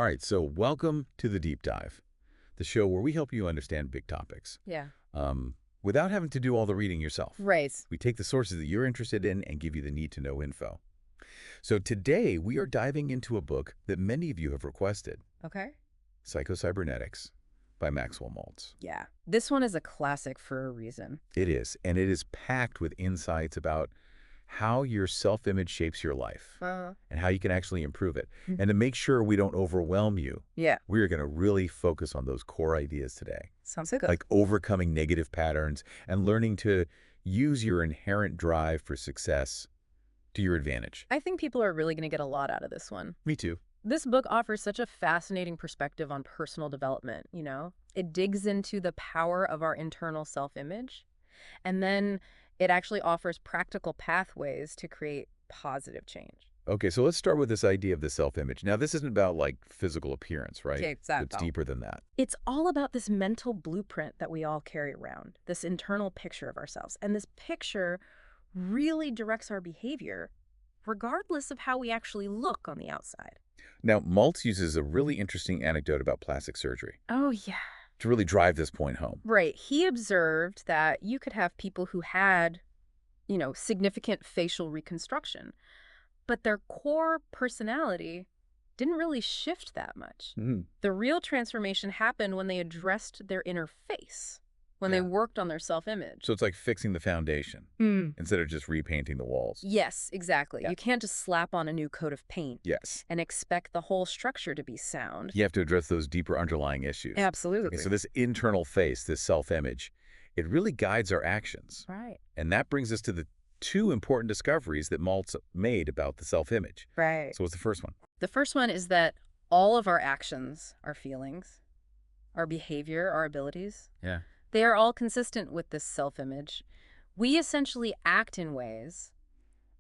All right, so welcome to the Deep Dive, the show where we help you understand big topics Yeah. without having to do all the reading yourself. Right. We take the sources that you're interested in and give you the need-to-know info. So today, we are diving into a book that many of you have requested, Okay. Psycho-Cybernetics by Maxwell Maltz. Yeah. This one is a classic for a reason. It is, and it is packed with insights about how your self-image shapes your life and how you can actually improve it. And to make sure we don't overwhelm you, Yeah. we are going to really focus on those core ideas today. Sounds good. Like overcoming negative patterns and learning to use your inherent drive for success to your advantage. I think people are really going to get a lot out of this one. Me too. This book offers such a fascinating perspective on personal development, you know? It digs into the power of our internal self-image, and then it actually offers practical pathways to create positive change. Okay, so let's start with this idea of the self-image. Now, this isn't about like physical appearance, right? Okay, exactly. It's deeper than that. It's all about this mental blueprint that we all carry around, this internal picture of ourselves. And this picture really directs our behavior, regardless of how we actually look on the outside. Now, Maltz uses a really interesting anecdote about plastic surgery Oh, yeah. to really drive this point home. Right. He observed that you could have people who had, significant facial reconstruction, but their core personality didn't really shift that much. The real transformation happened when they addressed their inner face, when they worked on their self-image. So it's like fixing the foundation instead of just repainting the walls. Yes, exactly. Yeah. You can't just slap on a new coat of paint Yes. and expect the whole structure to be sound. You have to address those deeper underlying issues. Absolutely. Okay, so this internal face, this self-image, it really guides our actions. Right. And that brings us to the two important discoveries that Maltz made about the self-image. Right. So what's the first one? The first one is that all of our actions, our feelings, our behavior, our abilities, Yeah. they are all consistent with this self-image. We essentially act in ways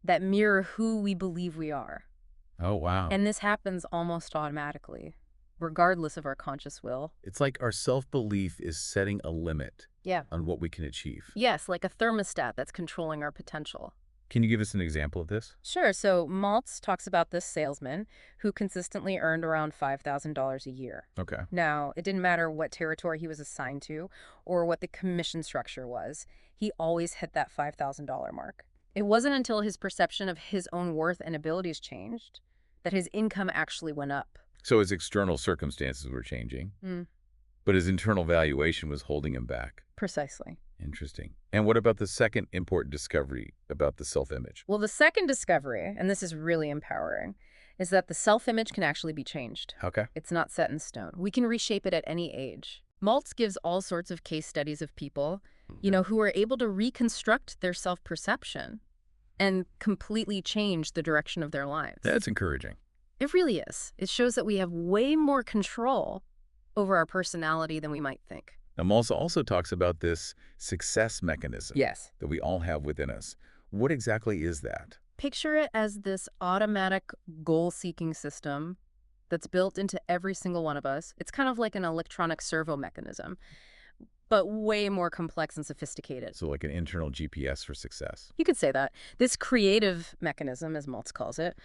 that mirror who we believe we are. Oh, wow. And this happens almost automatically, regardless of our conscious will. It's like our self-belief is setting a limit Yeah. on what we can achieve. Yes, like a thermostat that's controlling our potential. Can you give us an example of this? Sure. So Maltz talks about this salesman who consistently earned around $5,000 a year. Okay. Now, it didn't matter what territory he was assigned to or what the commission structure was. He always hit that $5,000 mark. It wasn't until his perception of his own worth and abilities changed that his income actually went up. So his external circumstances were changing, but his internal valuation was holding him back. Precisely. Interesting. And what about the second important discovery about the self-image? Well, the second discovery, and this is really empowering, is that the self-image can actually be changed. Okay. It's not set in stone. We can reshape it at any age. Maltz gives all sorts of case studies of people, who are able to reconstruct their self-perception and completely change the direction of their lives. That's encouraging. It really is. It shows that we have way more control over our personality than we might think. Now, Maltz also talks about this success mechanism Yes. that we all have within us. What exactly is that? Picture it as this automatic goal-seeking system that's built into every single one of us. It's kind of like an electronic servo mechanism, but way more complex and sophisticated. So like an internal GPS for success. You could say that. This creative mechanism, as Maltz calls it,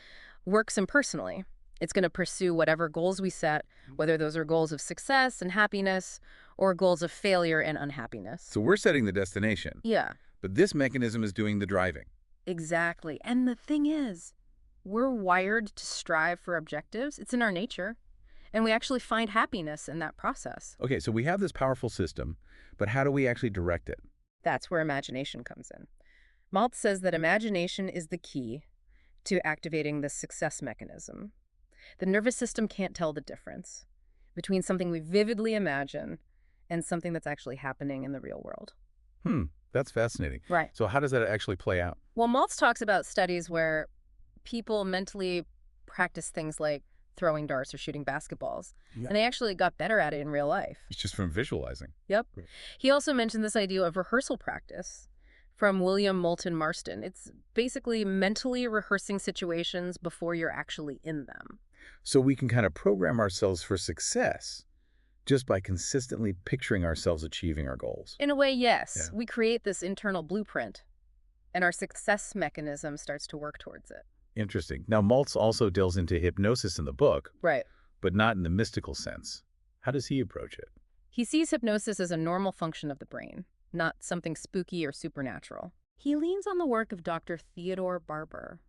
works impersonally. It's going to pursue whatever goals we set, whether those are goals of success and happiness or goals of failure and unhappiness. So we're setting the destination, Yeah, but this mechanism is doing the driving. exactly. And the thing is, we're wired to strive for objectives. It's in our nature. And we actually find happiness in that process. Okay, so we have this powerful system, but how do we actually direct it? That's where imagination comes in. Maltz says that imagination is the key to activating the success mechanism. The nervous system can't tell the difference between something we vividly imagine and something that's actually happening in the real world. That's fascinating. Right. So how does that actually play out? Well, Maltz talks about studies where people mentally practice things like throwing darts or shooting basketballs, and they actually got better at it in real life. It's just from visualizing. Yep. Right. He also mentioned this idea of rehearsal practice from William Moulton Marston. It's basically mentally rehearsing situations before you're actually in them. So we can kind of program ourselves for success just by consistently picturing ourselves achieving our goals. In a way, yes. Yeah. We create this internal blueprint, and our success mechanism starts to work towards it. Interesting. Now, Maltz also delves into hypnosis in the book, Right. but not in the mystical sense. How does he approach it? He sees hypnosis as a normal function of the brain, not something spooky or supernatural. He leans on the work of Dr. Theodore Barber,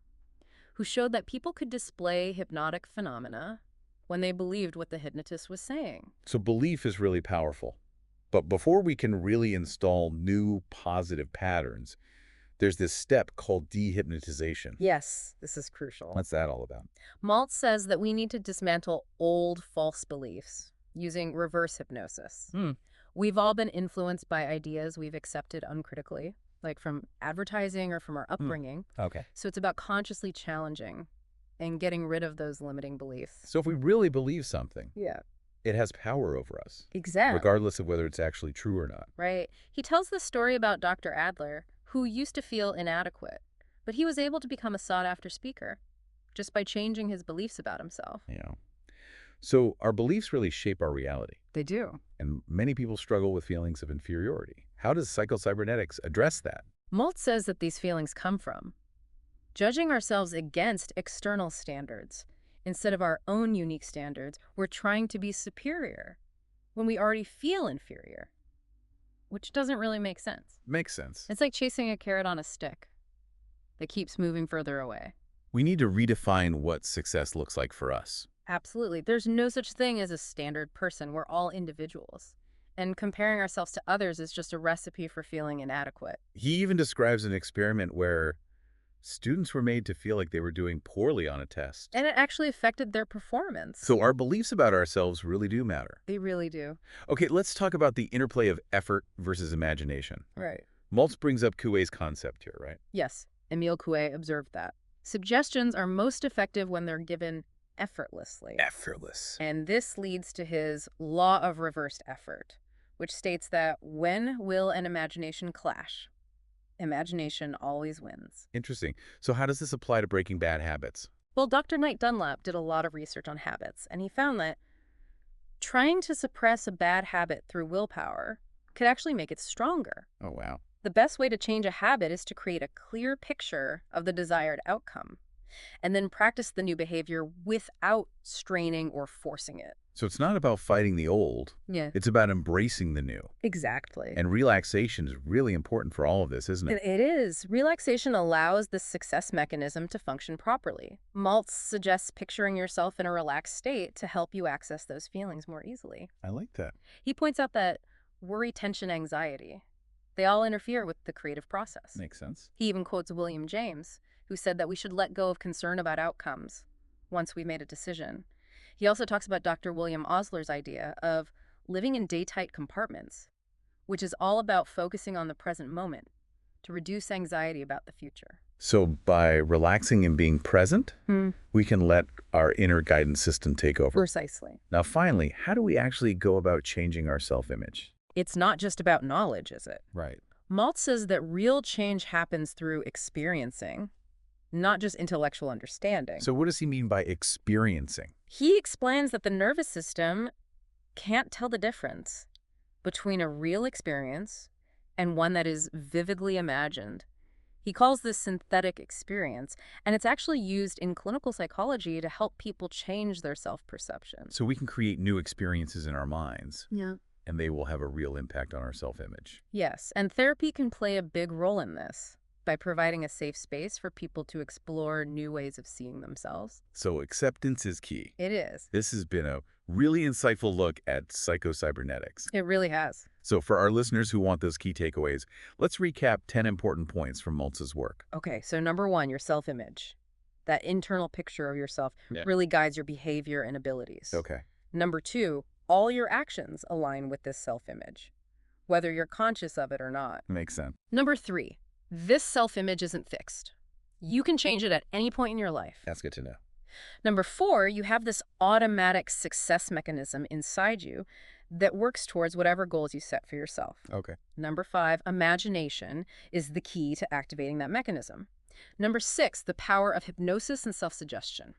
who showed that people could display hypnotic phenomena when they believed what the hypnotist was saying. So belief is really powerful. But before we can really install new positive patterns, there's this step called dehypnotization. Yes, this is crucial. What's that all about? Maltz says that we need to dismantle old false beliefs using reverse hypnosis. We've all been influenced by ideas we've accepted uncritically, like from advertising or from our upbringing. Okay. So it's about consciously challenging and getting rid of those limiting beliefs. So if we really believe something, Yeah. it has power over us, Exactly. regardless of whether it's actually true or not. Right. He tells the story about Dr. Adler, who used to feel inadequate, but he was able to become a sought-after speaker just by changing his beliefs about himself. Yeah. So our beliefs really shape our reality, They do. and many people struggle with feelings of inferiority. How does Psycho-Cybernetics address that? Maltz says that these feelings come from judging ourselves against external standards. Instead of our own unique standards, we're trying to be superior when we already feel inferior, which doesn't really make sense. Makes sense. It's like chasing a carrot on a stick that keeps moving further away. We need to redefine what success looks like for us. Absolutely. There's no such thing as a standard person. We're all individuals. And comparing ourselves to others is just a recipe for feeling inadequate. He even describes an experiment where students were made to feel like they were doing poorly on a test. And it actually affected their performance. So our beliefs about ourselves really do matter. They really do. Okay, let's talk about the interplay of effort versus imagination. Right. Maltz brings up Coué's concept here, right? Yes, Émile Coué observed that. Suggestions are most effective when they're given effortlessly. Effortless. And this leads to his law of reversed effort, which states that when will and imagination clash, imagination always wins. Interesting. So how does this apply to breaking bad habits? Well, Dr. Knight Dunlap did a lot of research on habits, and he found that trying to suppress a bad habit through willpower could actually make it stronger. Oh, wow. The best way to change a habit is to create a clear picture of the desired outcome, and then practice the new behavior without straining or forcing it. So it's not about fighting the old. Yeah. It's about embracing the new. Exactly. And relaxation is really important for all of this, isn't it? It is. Relaxation allows the success mechanism to function properly. Maltz suggests picturing yourself in a relaxed state to help you access those feelings more easily. I like that. He points out that worry, tension, anxiety, they all interfere with the creative process. Makes sense. He even quotes William James, who said that we should let go of concern about outcomes once we've made a decision. He also talks about Dr. William Osler's idea of living in day-tight compartments, which is all about focusing on the present moment to reduce anxiety about the future. So by relaxing and being present, we can let our inner guidance system take over. Precisely. Now, finally, how do we actually go about changing our self-image? It's not just about knowledge, is it? Right. Maltz says that real change happens through experiencing, not just intellectual understanding. So what does he mean by experiencing? He explains that the nervous system can't tell the difference between a real experience and one that is vividly imagined. He calls this synthetic experience, and it's actually used in clinical psychology to help people change their self-perception. So we can create new experiences in our minds, Yeah. and they will have a real impact on our self-image. Yes, and therapy can play a big role in this by providing a safe space for people to explore new ways of seeing themselves. So acceptance is key. It is. This has been a really insightful look at Psycho-Cybernetics. It really has. So for our listeners who want those key takeaways, let's recap 10 important points from Maltz's work. Okay, so number one, your self-image. That internal picture of yourself Yeah. really guides your behavior and abilities. Okay. Number two, all your actions align with this self-image, whether you're conscious of it or not. Makes sense. Number three, this self-image isn't fixed. You can change it at any point in your life. That's good to know. Number four, you have this automatic success mechanism inside you that works towards whatever goals you set for yourself. Okay. Number five, imagination is the key to activating that mechanism. Number six, the power of hypnosis and self-suggestion.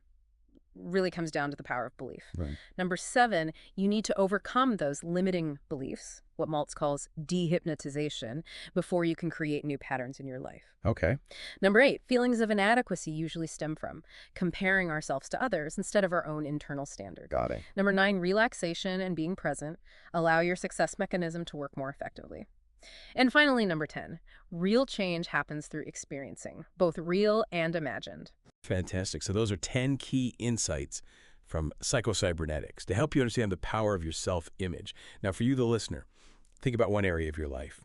really comes down to the power of belief. Right. Number 7, you need to overcome those limiting beliefs, what Maltz calls dehypnotization, before you can create new patterns in your life. Okay. Number 8, feelings of inadequacy usually stem from comparing ourselves to others instead of our own internal standard. Got it. Number 9, relaxation and being present allow your success mechanism to work more effectively. And finally, number 10, real change happens through experiencing, both real and imagined. Fantastic. So those are 10 key insights from Psycho-Cybernetics to help you understand the power of your self-image. Now, for you, the listener, think about one area of your life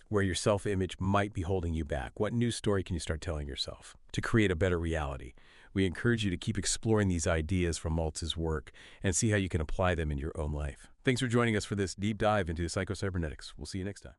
where your self-image might be holding you back. What new story can you start telling yourself to create a better reality? We encourage you to keep exploring these ideas from Maltz's work and see how you can apply them in your own life. Thanks for joining us for this deep dive into Psycho-Cybernetics. We'll see you next time.